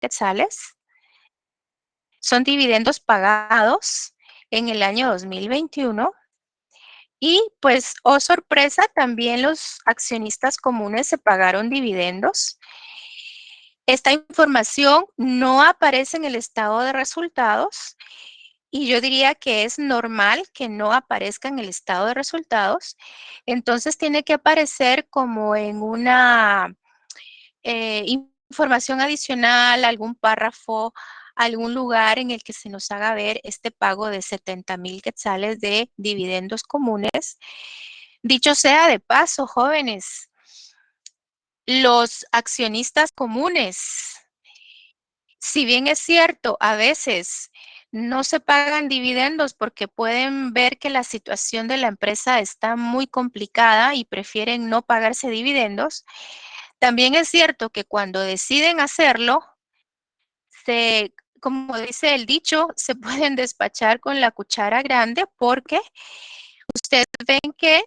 quetzales. Son dividendos pagados en el año 2021 y pues, oh sorpresa, también los accionistas comunes se pagaron dividendos. Esta información no aparece en el estado de resultados y yo diría que es normal que no aparezca en el estado de resultados. Entonces tiene que aparecer como en una información adicional, algún párrafo, algún lugar en el que se nos haga ver este pago de 70,000 quetzales de dividendos comunes. Dicho sea de paso, jóvenes, los accionistas comunes, si bien es cierto, a veces no se pagan dividendos porque pueden ver que la situación de la empresa está muy complicada y prefieren no pagarse dividendos, también es cierto que cuando deciden hacerlo, como dice el dicho, se pueden despachar con la cuchara grande porque ustedes ven que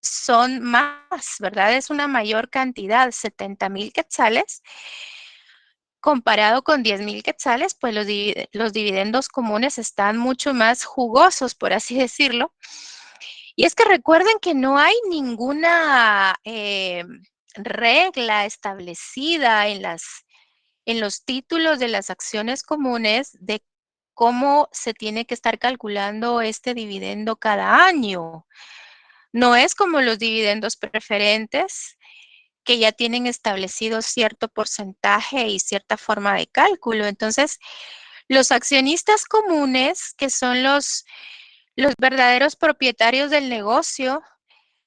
son más, ¿verdad? Es una mayor cantidad, 70,000 quetzales. Comparado con 10,000 quetzales, pues los dividendos comunes están mucho más jugosos, por así decirlo. Y es que recuerden que no hay ninguna regla establecida en los títulos de las acciones comunes de cómo se tiene que estar calculando este dividendo cada año. No es como los dividendos preferentes, que ya tienen establecido cierto porcentaje y cierta forma de cálculo. Entonces, los accionistas comunes, que son los verdaderos propietarios del negocio,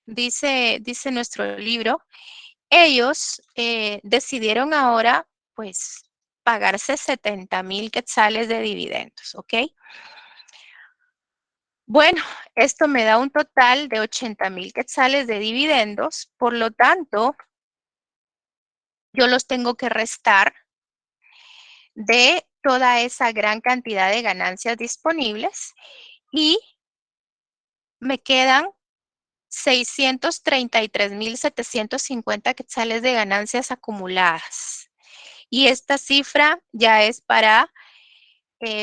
dice nuestro libro, ellos decidieron ahora, pues, pagarse 70,000 quetzales de dividendos, ¿ok? Bueno, esto me da un total de 80,000 quetzales de dividendos, por lo tanto, yo los tengo que restar de toda esa gran cantidad de ganancias disponibles y me quedan 633,750 quetzales de ganancias acumuladas. Y esta cifra ya es para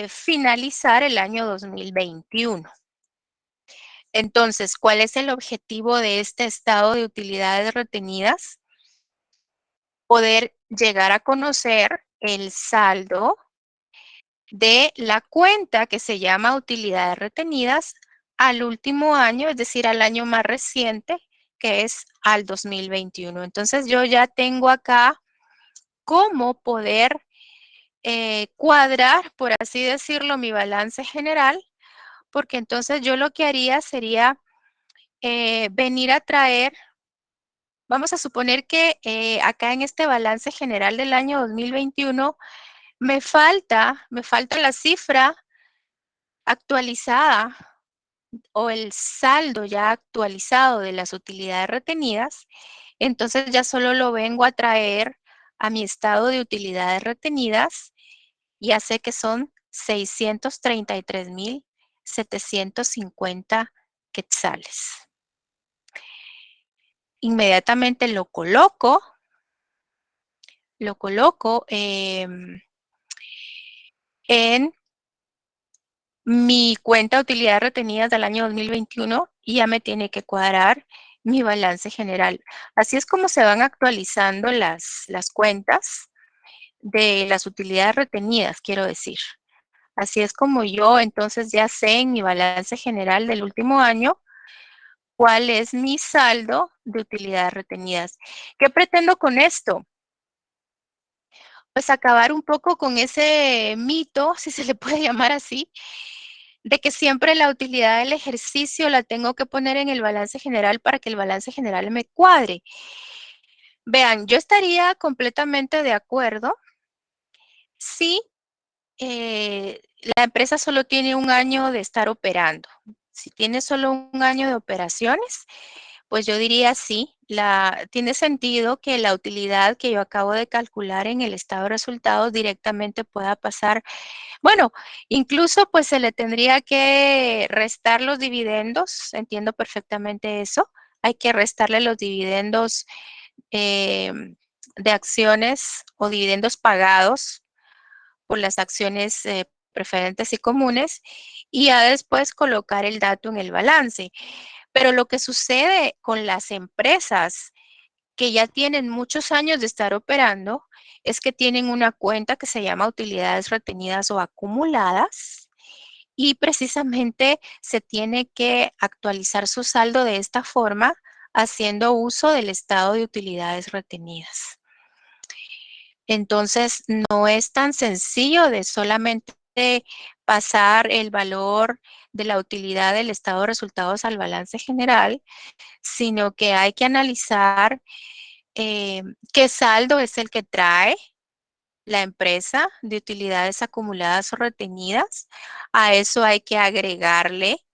finalizar el año 2021. Entonces, ¿cuál es el objetivo de este estado de utilidades retenidas? Poder llegar a conocer el saldo de la cuenta que se llama utilidades retenidas al último año, es decir, al año más reciente, que es al 2021. Entonces, yo ya tengo acá cómo poder cuadrar, por así decirlo, mi balance general, porque entonces yo lo que haría sería venir a traer, vamos a suponer que acá en este balance general del año 2021 me falta la cifra actualizada o el saldo ya actualizado de las utilidades retenidas, entonces ya solo lo vengo a traer a mi estado de utilidades retenidas. Ya sé que son 633,750 quetzales. Inmediatamente lo coloco en mi cuenta de utilidades retenidas del año 2021 y ya me tiene que cuadrar mi balance general. Así es como se van actualizando las cuentas de las utilidades retenidas, quiero decir. Así es como yo entonces ya sé en mi balance general del último año cuál es mi saldo de utilidades retenidas. ¿Qué pretendo con esto? Pues acabar un poco con ese mito, si se le puede llamar así, de que siempre la utilidad del ejercicio la tengo que poner en el balance general para que el balance general me cuadre. Vean, yo estaría completamente de acuerdo si la empresa solo tiene un año de estar operando. Si tiene solo un año de operaciones, pues yo diría sí, tiene sentido que la utilidad que yo acabo de calcular en el estado de resultados directamente pueda pasar. Bueno, incluso pues se le tendría que restar los dividendos, entiendo perfectamente eso. Hay que restarle los dividendos de acciones o dividendos pagados por las acciones preferentes y comunes y ya después colocar el dato en el balance. Pero lo que sucede con las empresas que ya tienen muchos años de estar operando es que tienen una cuenta que se llama utilidades retenidas o acumuladas y precisamente se tiene que actualizar su saldo de esta forma haciendo uso del estado de utilidades retenidas. Entonces, no es tan sencillo de solamente pasar el valor de la utilidad del estado de resultados al balance general, sino que hay que analizar qué saldo es el que trae la empresa de utilidades acumuladas o retenidas. A eso hay que agregarle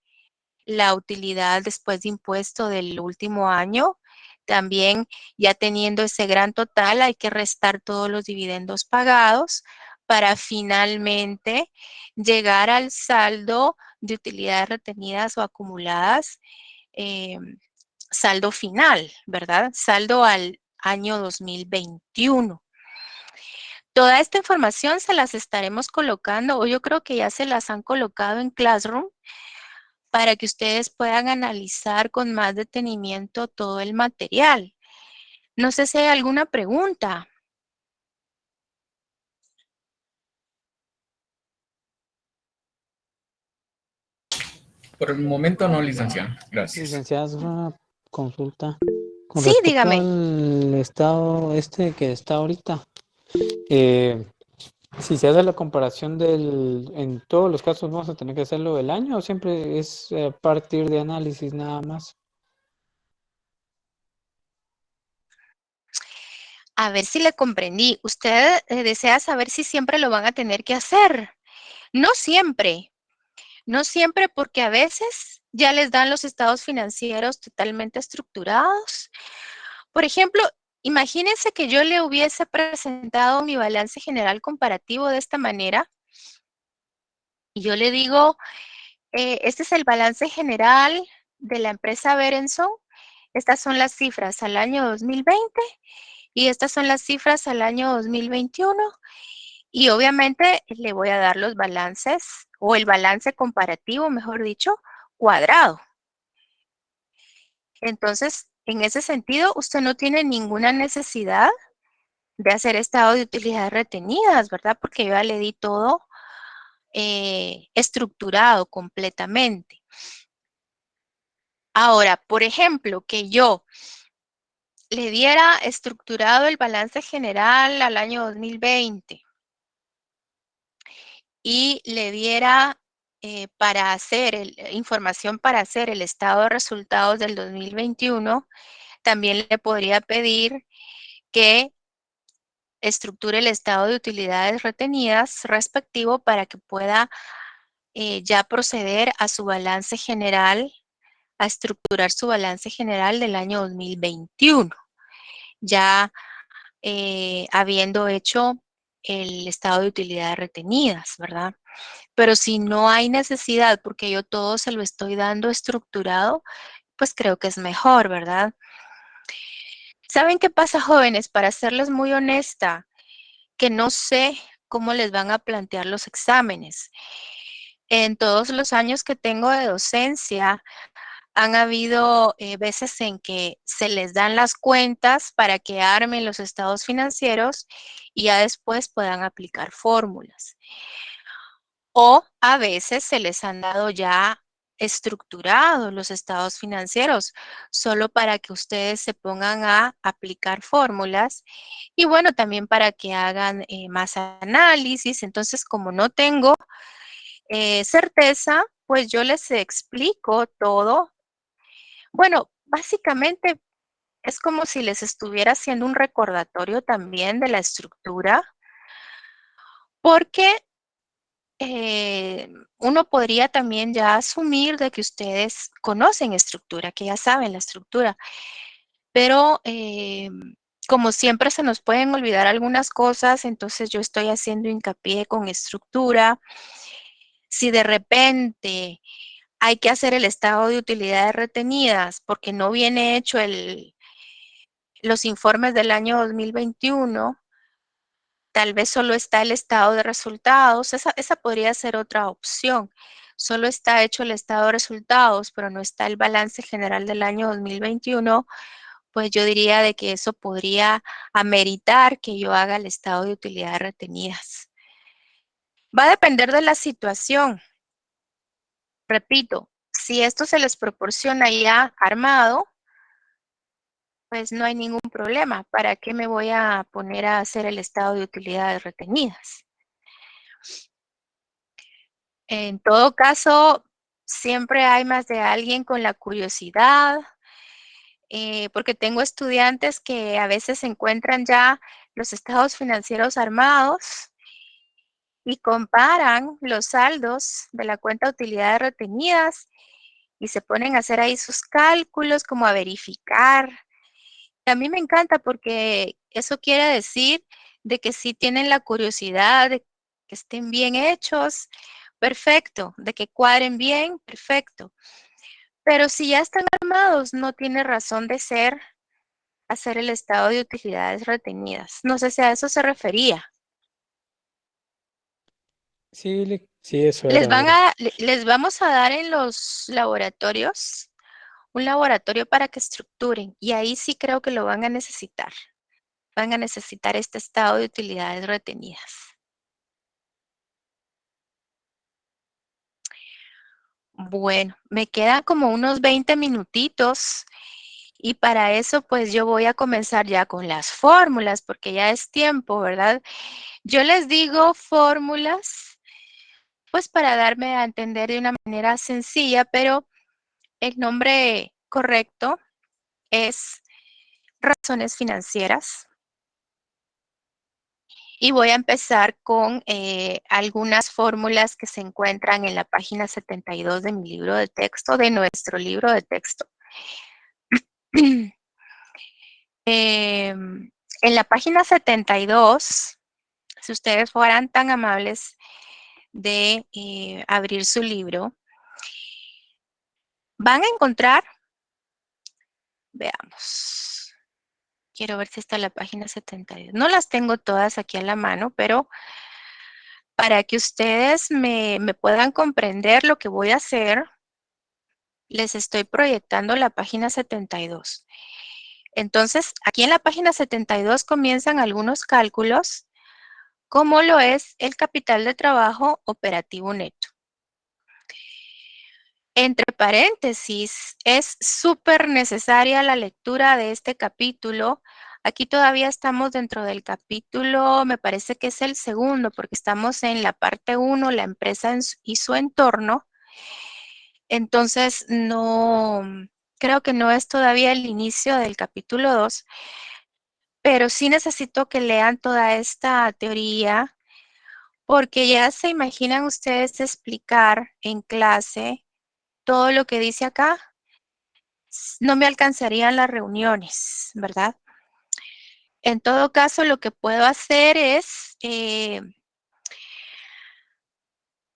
la utilidad después de impuesto del último año. También, ya teniendo ese gran total, hay que restar todos los dividendos pagados para finalmente llegar al saldo de utilidades retenidas o acumuladas, eh, saldo final, ¿verdad? Saldo al año 2021. Toda esta información se las estaremos colocando, o yo creo que ya se las han colocado en Classroom, para que ustedes puedan analizar con más detenimiento todo el material. No sé si hay alguna pregunta. Por el momento no, licenciado. Gracias. Licenciada, solo una consulta. Con Sí, respecto dígame. al estado este que está ahorita, eh, si se hace la comparación en todos los casos vamos a tener que hacerlo del año o siempre es a partir de análisis nada más. A ver si le comprendí. Usted desea saber si siempre lo van a tener que hacer. No siempre. No siempre, porque a veces ya les dan los estados financieros totalmente estructurados. Por ejemplo, imagínense que yo le hubiese presentado mi balance general comparativo de esta manera y yo le digo, este es el balance general de la empresa Berenson. Estas son las cifras al año 2020 y estas son las cifras al año 2021. Y obviamente le voy a dar los balances o el balance comparativo, mejor dicho, cuadrado. Entonces, en ese sentido, usted no tiene ninguna necesidad de hacer estado de utilidades retenidas, ¿verdad? Porque yo ya le di todo estructurado completamente. Ahora, por ejemplo, que yo le diera estructurado el balance general al año 2020 y le diera para hacer información para hacer el estado de resultados del 2021, también le podría pedir que estructure el estado de utilidades retenidas respectivo para que pueda ya proceder a su balance general, a estructurar su balance general del año 2021, ya habiendo hecho el estado de utilidades retenidas, ¿verdad? Pero si no hay necesidad, porque yo todo se lo estoy dando estructurado, pues creo que es mejor, ¿verdad? ¿Saben qué pasa, jóvenes? Para serles muy honesta, que no sé cómo les van a plantear los exámenes. En todos los años que tengo de docencia, han habido veces en que se les dan las cuentas para que armen los estados financieros y ya después puedan aplicar fórmulas. O a veces se les han dado ya estructurados los estados financieros, solo para que ustedes se pongan a aplicar fórmulas y bueno, también para que hagan más análisis. Entonces, como no tengo certeza, pues yo les explico todo. Bueno, básicamente es como si les estuviera haciendo un recordatorio también de la estructura, porque uno podría también ya asumir de que ustedes conocen estructura, que ya saben la estructura, pero como siempre se nos pueden olvidar algunas cosas, entonces yo estoy haciendo hincapié con estructura. Si de repente hay que hacer el estado de utilidades retenidas porque no viene hecho los informes del año 2021, tal vez solo está el estado de resultados. Esa podría ser otra opción. Solo está hecho el estado de resultados, pero no está el balance general del año 2021. Pues yo diría de que eso podría ameritar que yo haga el estado de utilidades retenidas. Va a depender de la situación. Repito, si esto se les proporciona ya armado, pues no hay ningún problema. ¿Para qué me voy a poner a hacer el estado de utilidades retenidas? En todo caso, siempre hay más de alguien con la curiosidad, porque tengo estudiantes que a veces encuentran ya los estados financieros armados y comparan los saldos de la cuenta de utilidades retenidas y se ponen a hacer ahí sus cálculos, como a verificar. A mí me encanta porque eso quiere decir de que sí tienen la curiosidad de que estén bien hechos, perfecto, de que cuadren bien, perfecto. Pero si ya están armados, no tiene razón de ser hacer el estado de utilidades retenidas. No sé si a eso se refería. Sí, sí, eso era. Les vamos a dar en los laboratorios un laboratorio para que estructuren y ahí sí creo que lo van a necesitar. Van a necesitar este estado de utilidades retenidas. Bueno, me quedan como unos 20 minutitos y para eso pues yo voy a comenzar ya con las fórmulas porque ya es tiempo, ¿verdad? Yo les digo fórmulas pues para darme a entender de una manera sencilla, pero el nombre correcto es razones financieras. Y voy a empezar con algunas fórmulas que se encuentran en la página 72 de mi libro de texto, de nuestro libro de texto. En la página 72, si ustedes fueran tan amables de abrir su libro, van a encontrar, veamos, quiero ver si está la página 72. No las tengo todas aquí a la mano, pero para que ustedes me puedan comprender lo que voy a hacer, les estoy proyectando la página 72. Entonces, aquí en la página 72 comienzan algunos cálculos, como lo es el capital de trabajo operativo neto. Entre paréntesis, es súper necesaria la lectura de este capítulo. Aquí todavía estamos dentro del capítulo, me parece que es el segundo, porque estamos en la parte 1, la empresa y su entorno. Entonces, no, creo que no es todavía el inicio del capítulo 2, pero sí necesito que lean toda esta teoría, porque ya se imaginan ustedes explicar en clase todo lo que dice acá. No me alcanzarían las reuniones, ¿verdad? En todo caso, lo que puedo hacer es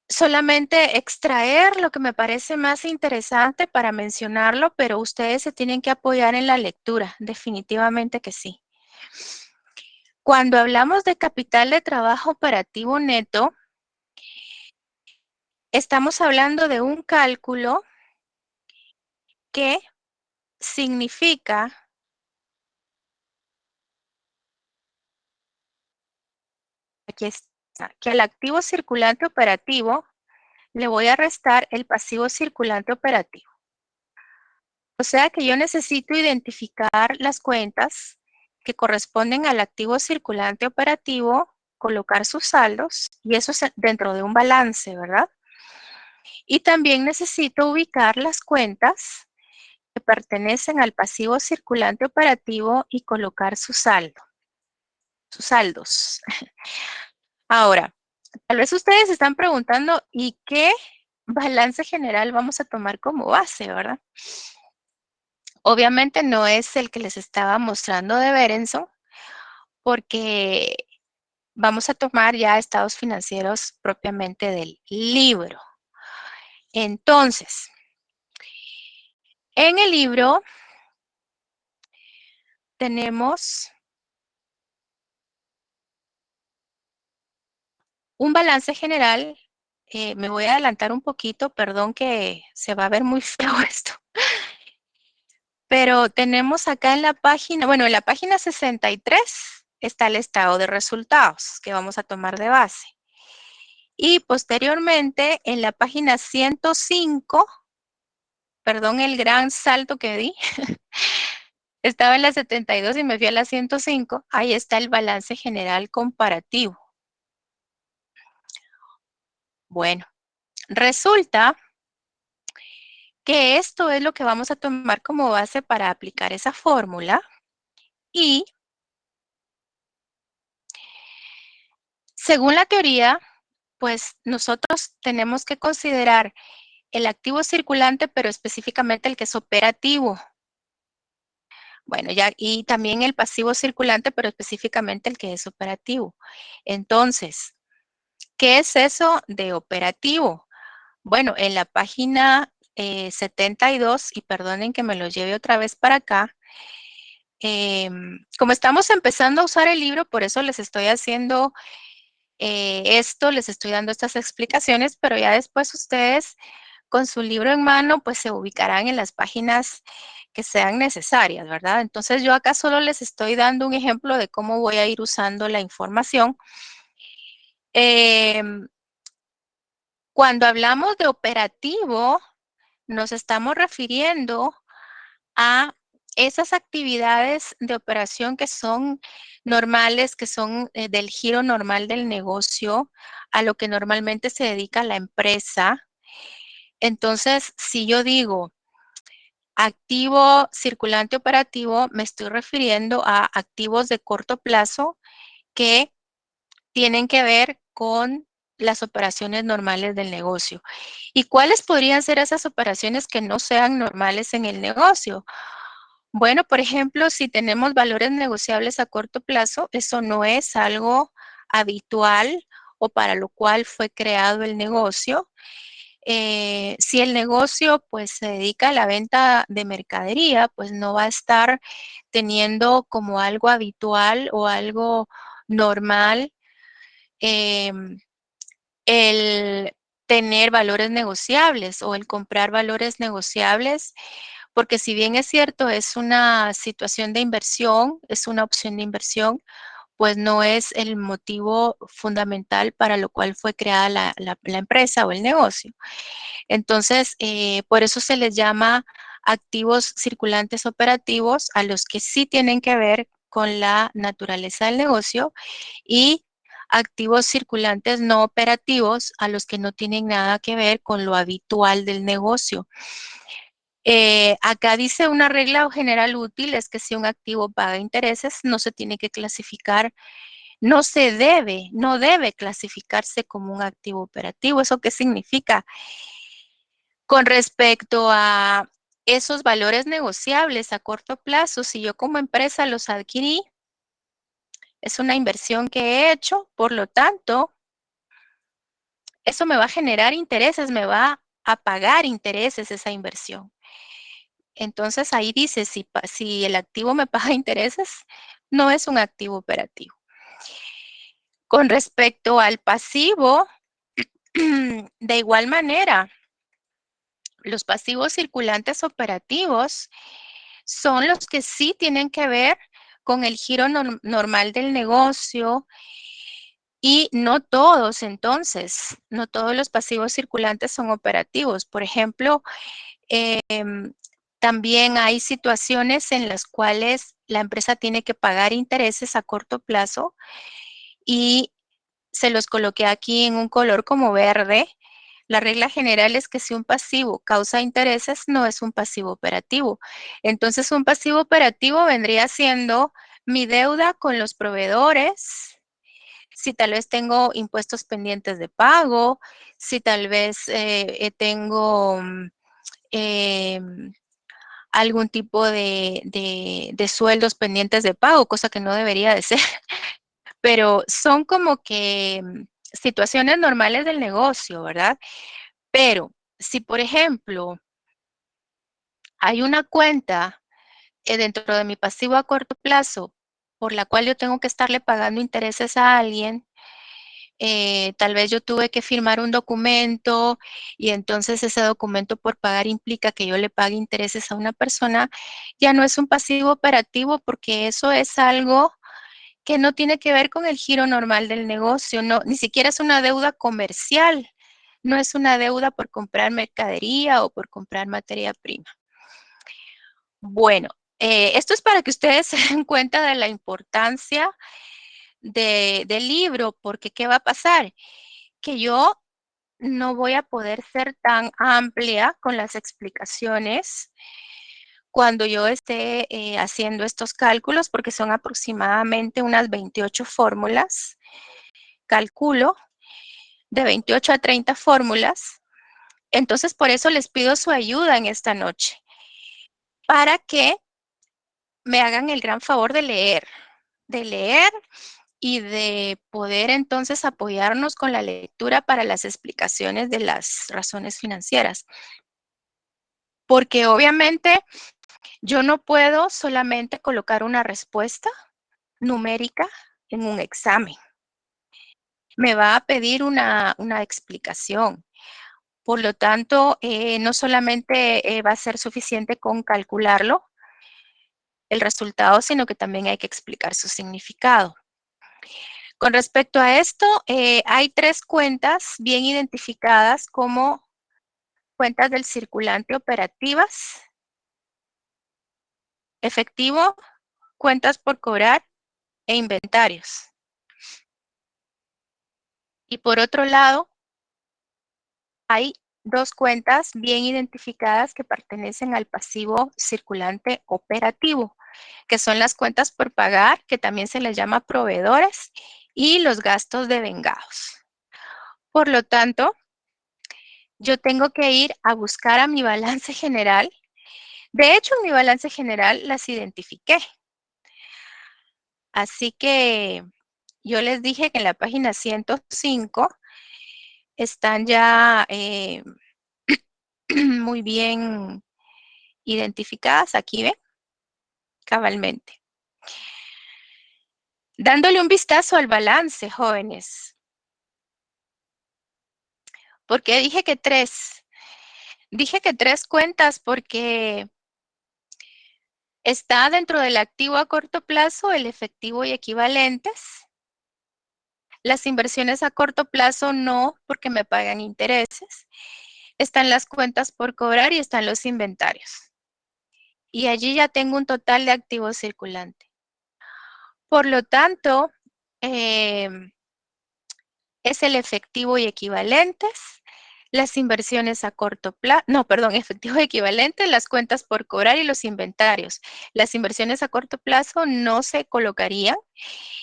solamente extraer lo que me parece más interesante para mencionarlo, pero ustedes se tienen que apoyar en la lectura, definitivamente que sí. Cuando hablamos de capital de trabajo operativo neto, estamos hablando de un cálculo que significa aquí está, que al activo circulante operativo le voy a restar el pasivo circulante operativo. O sea que yo necesito identificar las cuentas que corresponden al activo circulante operativo, colocar sus saldos, y eso es dentro de un balance, ¿verdad? Y también necesito ubicar las cuentas que pertenecen al pasivo circulante operativo y colocar su saldo, sus saldos. Ahora, tal vez ustedes se están preguntando, ¿y qué balance general vamos a tomar como base, verdad? Obviamente no es el que les estaba mostrando de Berenson, porque vamos a tomar ya estados financieros propiamente del libro. Entonces, en el libro tenemos un balance general, me voy a adelantar un poquito, perdón que se va a ver muy feo esto, pero tenemos acá en la página, bueno, en la página 63 está el estado de resultados que vamos a tomar de base. Y posteriormente, en la página 105, perdón el gran salto que di, estaba en la 72 y me fui a la 105, ahí está el balance general comparativo. Bueno, resulta que esto es lo que vamos a tomar como base para aplicar esa fórmula y según la teoría, pues nosotros tenemos que considerar el activo circulante, pero específicamente el que es operativo. Bueno, ya, y también el pasivo circulante, pero específicamente el que es operativo. Entonces, ¿qué es eso de operativo? Bueno, en la página 72, y perdonen que me lo lleve otra vez para acá, como estamos empezando a usar el libro, por eso les estoy haciendo esto, les estoy dando estas explicaciones, pero ya después ustedes con su libro en mano, pues se ubicarán en las páginas que sean necesarias, ¿verdad? Entonces yo acá solo les estoy dando un ejemplo de cómo voy a ir usando la información. Cuando hablamos de operativo, nos estamos refiriendo a esas actividades de operación que son normales, que son del giro normal del negocio, a lo que normalmente se dedica la empresa. Entonces, si yo digo activo circulante operativo, me estoy refiriendo a activos de corto plazo que tienen que ver con las operaciones normales del negocio. ¿Y cuáles podrían ser esas operaciones que no sean normales en el negocio? Bueno, por ejemplo, si tenemos valores negociables a corto plazo, eso no es algo habitual o para lo cual fue creado el negocio. Si el negocio pues se dedica a la venta de mercadería, pues no va a estar teniendo como algo habitual o algo normal el tener valores negociables o el comprar valores negociables, porque si bien es cierto, es una situación de inversión, es una opción de inversión, pues no es el motivo fundamental para lo cual fue creada la empresa o el negocio. Entonces, por eso se les llama activos circulantes operativos a los que sí tienen que ver con la naturaleza del negocio y activos circulantes no operativos a los que no tienen nada que ver con lo habitual del negocio. Acá dice una regla general útil, es que si un activo paga intereses, no se tiene que clasificar, no debe clasificarse como un activo operativo. ¿Eso qué significa? Con respecto a esos valores negociables a corto plazo, si yo como empresa los adquirí, es una inversión que he hecho, por lo tanto, eso me va a generar intereses, me va a pagar intereses esa inversión. Entonces ahí dice, si el activo me paga intereses, no es un activo operativo. Con respecto al pasivo, de igual manera, los pasivos circulantes operativos son los que sí tienen que ver con el giro normal del negocio y no todos, entonces, no todos los pasivos circulantes son operativos. Por ejemplo, también hay situaciones en las cuales la empresa tiene que pagar intereses a corto plazo y se los coloqué aquí en un color como verde. La regla general es que si un pasivo causa intereses, no es un pasivo operativo. Entonces, un pasivo operativo vendría siendo mi deuda con los proveedores, si tal vez tengo impuestos pendientes de pago, si tal vez tengo eh, algún tipo de sueldos pendientes de pago, cosa que no debería de ser, pero son como que situaciones normales del negocio, ¿verdad? Pero si, por ejemplo, hay una cuenta dentro de mi pasivo a corto plazo por la cual yo tengo que estarle pagando intereses a alguien, Tal vez yo tuve que firmar un documento y entonces ese documento por pagar implica que yo le pague intereses a una persona, ya no es un pasivo operativo porque eso es algo que no tiene que ver con el giro normal del negocio, no, ni siquiera es una deuda comercial, no es una deuda por comprar mercadería o por comprar materia prima. Bueno, esto es para que ustedes se den cuenta de la importancia del libro, porque ¿qué va a pasar? Que yo no voy a poder ser tan amplia con las explicaciones cuando yo esté haciendo estos cálculos, porque son aproximadamente unas 28 fórmulas. Calculo de 28 a 30 fórmulas. Entonces, por eso les pido su ayuda en esta noche, para que me hagan el gran favor de leer y de poder entonces apoyarnos con la lectura para las explicaciones de las razones financieras. Porque obviamente yo no puedo solamente colocar una respuesta numérica en un examen. Me va a pedir una explicación. Por lo tanto, no solamente va a ser suficiente con calcularlo, el resultado, sino que también hay que explicar su significado. Con respecto a esto, hay 3 cuentas bien identificadas como cuentas del circulante operativas, efectivo, cuentas por cobrar e inventarios. Y por otro lado, hay 2 cuentas bien identificadas que pertenecen al pasivo circulante operativo, que son las cuentas por pagar, que también se les llama proveedores, y los gastos devengados. Por lo tanto, yo tengo que ir a buscar a mi balance general. De hecho, en mi balance general las identifiqué. Así que yo les dije que en la página 105 están ya muy bien identificadas. Aquí ven, cabalmente. Dándole un vistazo al balance, jóvenes. ¿Por qué dije que 3? Dije que 3 cuentas porque está dentro del activo a corto plazo el efectivo y equivalentes. Las inversiones a corto plazo no, porque me pagan intereses. Están las cuentas por cobrar y están los inventarios. Y allí ya tengo un total de activo circulante. Por lo tanto, es el efectivo y equivalentes, las inversiones a corto plazo, no, perdón, efectivo y equivalente, las cuentas por cobrar y los inventarios. Las inversiones a corto plazo no se colocarían.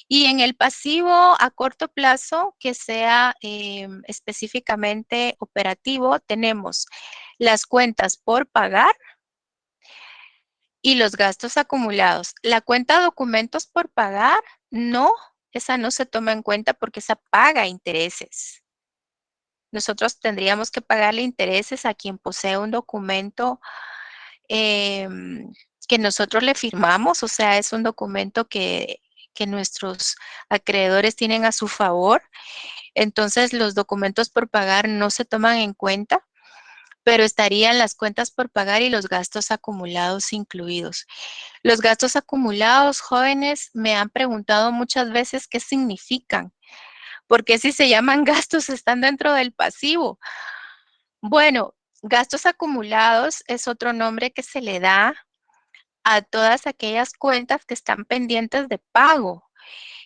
Y en el pasivo a corto plazo, que sea específicamente operativo, tenemos las cuentas por pagar y los gastos acumulados. La cuenta documentos por pagar, no, esa no se toma en cuenta porque esa paga intereses. Nosotros tendríamos que pagarle intereses a quien posee un documento que nosotros le firmamos, o sea, es un documento que nuestros acreedores tienen a su favor. Entonces, los documentos por pagar no se toman en cuenta, pero estarían las cuentas por pagar y los gastos acumulados incluidos. Los gastos acumulados, jóvenes, me han preguntado muchas veces qué significan, porque si se llaman gastos están dentro del pasivo. Bueno, gastos acumulados es otro nombre que se le da a todas aquellas cuentas que están pendientes de pago.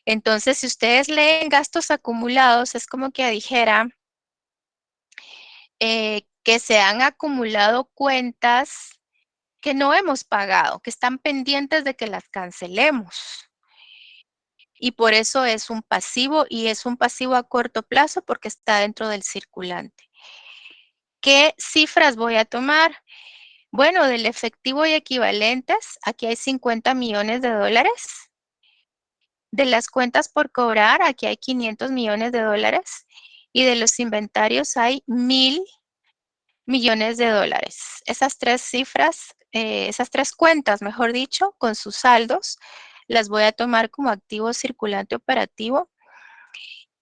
Entonces, si ustedes leen gastos acumulados, es como que dijera que se han acumulado cuentas que no hemos pagado, que están pendientes de que las cancelemos. Y por eso es un pasivo y es un pasivo a corto plazo porque está dentro del circulante. ¿Qué cifras voy a tomar? Bueno, del efectivo y equivalentes, aquí hay 50 millones de dólares. De las cuentas por cobrar, aquí hay 500 millones de dólares. Y de los inventarios hay 1,000 millones de dólares. Esas 3 cifras, esas 3 cuentas, mejor dicho, con sus saldos, las voy a tomar como activo circulante operativo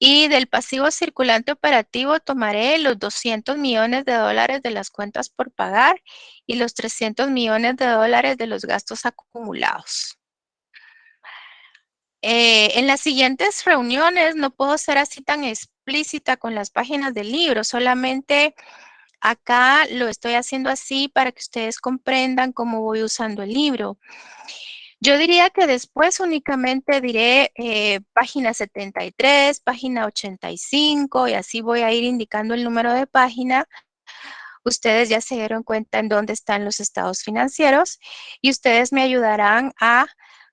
Y del pasivo circulante operativo tomaré los 200 millones de dólares de las cuentas por pagar y los 300 millones de dólares de los gastos acumulados. En las siguientes reuniones no puedo ser así tan explícita con las páginas del libro, solamente acá lo estoy haciendo así para que ustedes comprendan cómo voy usando el libro. Yo diría que después únicamente diré página 73, página 85 y así voy a ir indicando el número de página. Ustedes ya se dieron cuenta en dónde están los estados financieros y ustedes me ayudarán a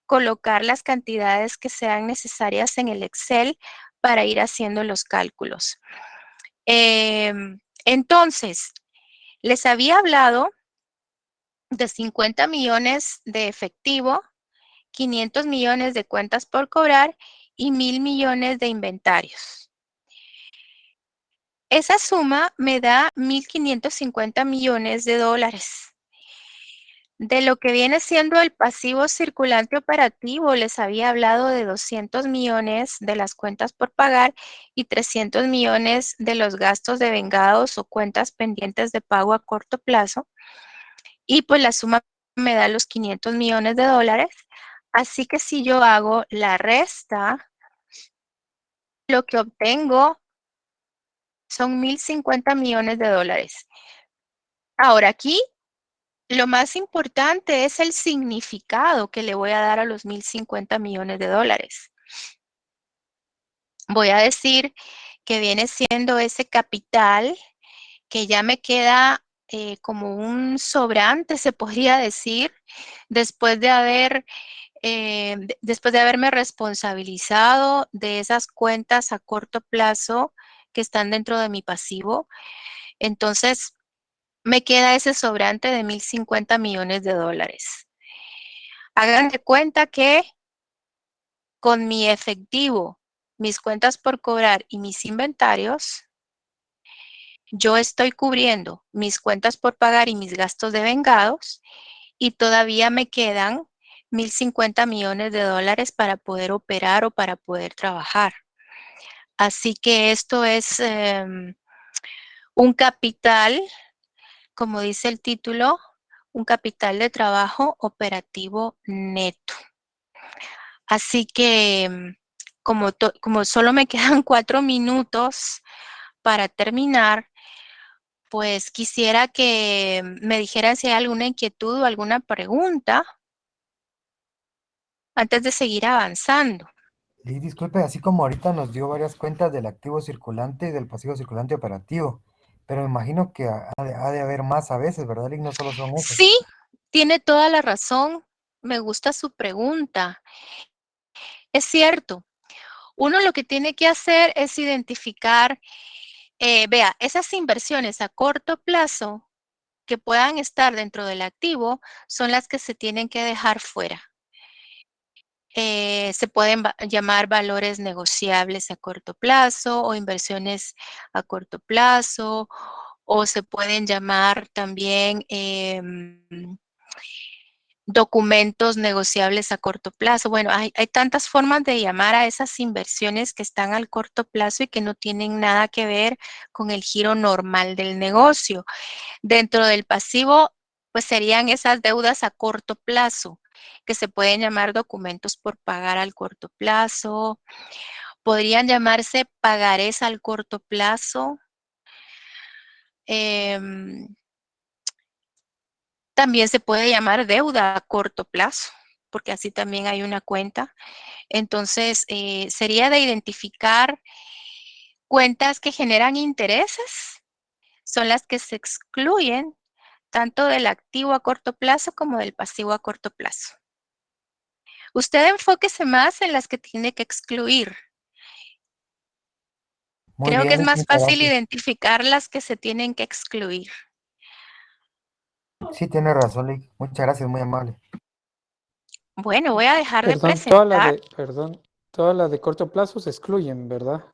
colocar las cantidades que sean necesarias en el Excel para ir haciendo los cálculos. Entonces, les había hablado de 50 millones de efectivo, 500 millones de cuentas por cobrar y 1,000 millones de inventarios. Esa suma me da 1,550 millones de dólares. De lo que viene siendo el pasivo circulante operativo, les había hablado de 200 millones de las cuentas por pagar y 300 millones de los gastos de vengados o cuentas pendientes de pago a corto plazo. Y pues la suma me da los 500 millones de dólares. Así que si yo hago la resta, lo que obtengo son 1,050 millones de dólares. Ahora aquí, lo más importante es el significado que le voy a dar a los 1,050 millones de dólares. Voy a decir que viene siendo ese capital que ya me queda como un sobrante, se podría decir, después de después de haberme responsabilizado de esas cuentas a corto plazo que están dentro de mi pasivo. Entonces, me queda ese sobrante de 1,050 millones de dólares. Hagan de cuenta que con mi efectivo, mis cuentas por cobrar y mis inventarios, yo estoy cubriendo mis cuentas por pagar y mis gastos de vengados y todavía me quedan 1,050 millones de dólares para poder operar o para poder trabajar. Así que esto es un capital, como dice el título, un capital de trabajo operativo neto. Así que como solo me quedan 4 minutos para terminar, pues quisiera que me dijeran si hay alguna inquietud o alguna pregunta antes de seguir avanzando. Y disculpe, así como ahorita nos dio varias cuentas del activo circulante y del pasivo circulante operativo, pero me imagino que ha de haber más a veces, ¿verdad, Lick? No solo son esas. Sí, tiene toda la razón. Me gusta su pregunta. Es cierto, uno lo que tiene que hacer es identificar, vea, esas inversiones a corto plazo que puedan estar dentro del activo son las que se tienen que dejar fuera. Se pueden llamar valores negociables a corto plazo o inversiones a corto plazo, o se pueden llamar también documentos negociables a corto plazo. Bueno, hay tantas formas de llamar a esas inversiones que están al corto plazo y que no tienen nada que ver con el giro normal del negocio. Dentro del pasivo, pues serían esas deudas a corto plazo, que se pueden llamar documentos por pagar al corto plazo, podrían llamarse pagarés al corto plazo. También se puede llamar deuda a corto plazo, porque así también hay una cuenta. Entonces, sería de identificar cuentas que generan intereses, son las que se excluyen tanto del activo a corto plazo como del pasivo a corto plazo. Usted enfóquese más en las que tiene que excluir. Muy Creo que bien, es Lick, más muchas fácil gracias. identificar las que se tienen que excluir. Sí, tiene razón, Lick. Muchas gracias, muy amable. Bueno, voy a dejar de Perdón, presentar. todas las de corto plazo se excluyen, ¿verdad?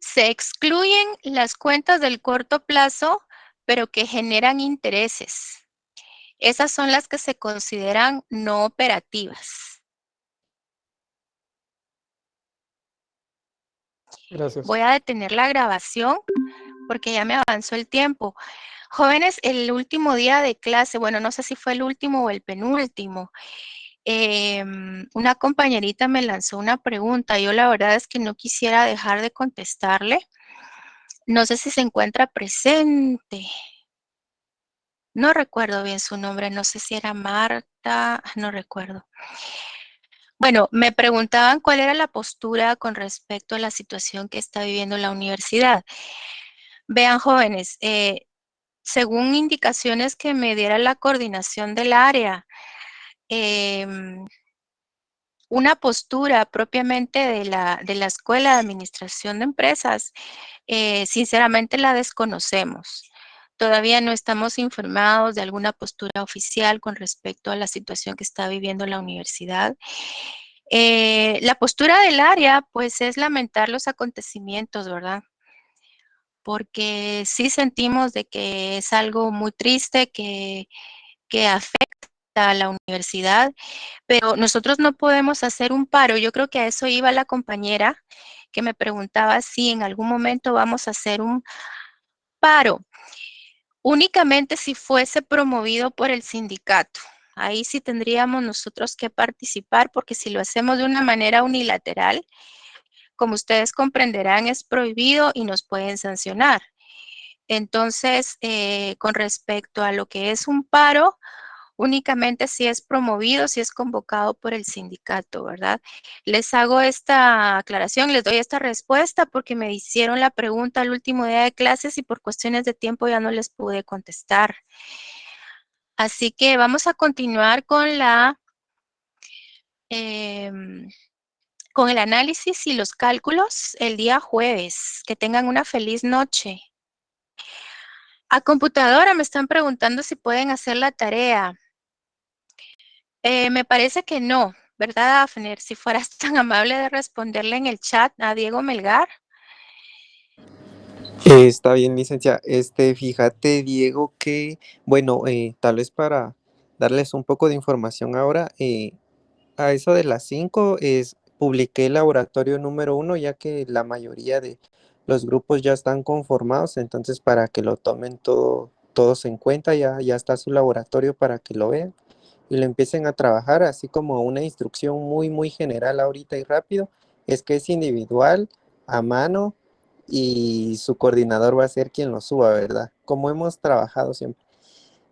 Se excluyen las cuentas del corto plazo, pero que generan intereses. Esas son las que se consideran no operativas. Gracias. Voy a detener la grabación porque ya me avanzó el tiempo. Jóvenes, el último día de clase, bueno, no sé si fue el último o el penúltimo, una compañerita me lanzó una pregunta. Yo la verdad es que no quisiera dejar de contestarle. No sé si se encuentra presente. No recuerdo bien su nombre, no sé si era Marta, no recuerdo. Bueno, me preguntaban cuál era la postura con respecto a la situación que está viviendo la universidad. Vean, jóvenes, según indicaciones que me diera la coordinación del área, una postura propiamente de la Escuela de Administración de Empresas, sinceramente la desconocemos. Todavía no estamos informados de alguna postura oficial con respecto a la situación que está viviendo la universidad. La postura del área, pues, es lamentar los acontecimientos, ¿verdad? Porque sí sentimos de que es algo muy triste que afecta a la universidad, pero nosotros no podemos hacer un paro. Yo creo que a eso iba la compañera que me preguntaba si en algún momento vamos a hacer un paro. Únicamente si fuese promovido por el sindicato. Ahí sí tendríamos nosotros que participar, porque si lo hacemos de una manera unilateral, como ustedes comprenderán, es prohibido y nos pueden sancionar. Entonces, con respecto a lo que es un paro, únicamente si es promovido, si es convocado por el sindicato, ¿verdad? Les hago esta aclaración, les doy esta respuesta porque me hicieron la pregunta al último día de clases y por cuestiones de tiempo ya no les pude contestar. Así que vamos a continuar con el análisis y los cálculos el día jueves. Que tengan una feliz noche. A computadora me están preguntando si pueden hacer la tarea. Me parece que no, ¿verdad, Afner? Si fueras tan amable de responderle en el chat a Diego Melgar. Está bien, licencia. Fíjate, Diego, que, bueno, tal vez para darles un poco de información ahora, a eso de las 5 publiqué el laboratorio número 1, ya que la mayoría de los grupos ya están conformados, entonces para que lo tomen todos en cuenta, ya está su laboratorio para que lo vean y lo empiecen a trabajar, así como una instrucción muy, muy general ahorita y rápido, es que es individual, a mano, y su coordinador va a ser quien lo suba, ¿verdad? Como hemos trabajado siempre.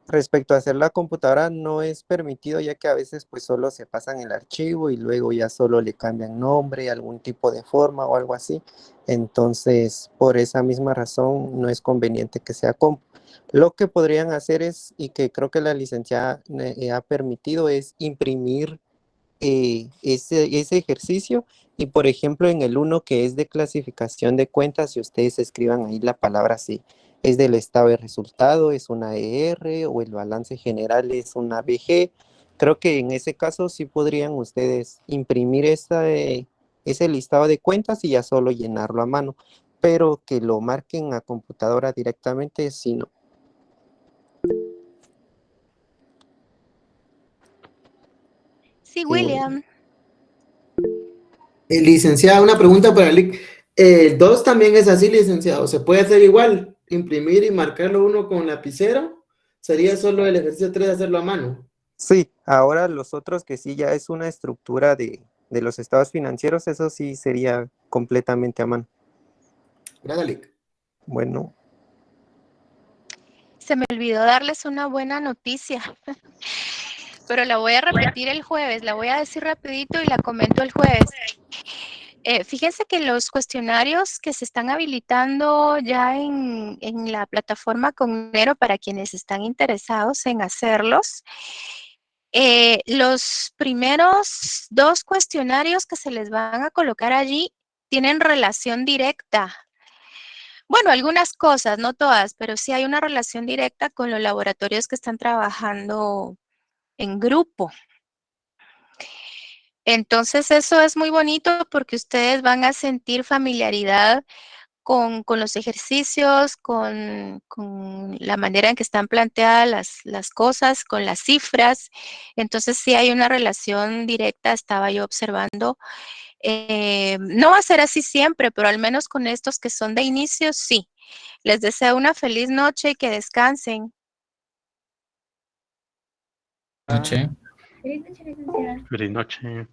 Respecto a hacer la computadora, no es permitido, ya que a veces pues solo se pasan el archivo y luego ya solo le cambian nombre, algún tipo de forma o algo así. Entonces, por esa misma razón, no es conveniente que sea compu. Lo que podrían hacer es, y que creo que la licenciada ha permitido, es imprimir ese ejercicio, y por ejemplo en el uno que es de clasificación de cuentas, si ustedes escriban ahí la palabra si es del estado de resultado, es una ER, o el balance general es una BG, creo que en ese caso sí podrían ustedes imprimir ese listado de cuentas y ya solo llenarlo a mano, pero que lo marquen a computadora directamente, si no. Sí, William. Licenciada, una pregunta para Lick. El 2 también es así, licenciado. ¿Se puede hacer igual? Imprimir y marcarlo uno con lapicero. ¿Sería solo el ejercicio 3 hacerlo a mano? Sí, ahora los otros que sí ya es una estructura de los estados financieros, eso sí sería completamente a mano. Gracias, Lick. Bueno, Se me olvidó darles una buena noticia, pero la voy a repetir el jueves, la voy a decir rapidito y la comento el jueves. Fíjense que los cuestionarios que se están habilitando ya en la plataforma Cognero para quienes están interesados en hacerlos, los primeros 2 cuestionarios que se les van a colocar allí tienen relación directa. Bueno, algunas cosas, no todas, pero sí hay una relación directa con los laboratorios que están trabajando en grupo. Entonces, eso es muy bonito porque ustedes van a sentir familiaridad con los ejercicios, con la manera en que están planteadas las cosas, con las cifras. Entonces, sí hay una relación directa, estaba yo observando No va a ser así siempre, pero al menos con estos que son de inicio, sí. Les deseo una feliz noche y que descansen. Noche. Feliz noche, licenciada. Feliz noche.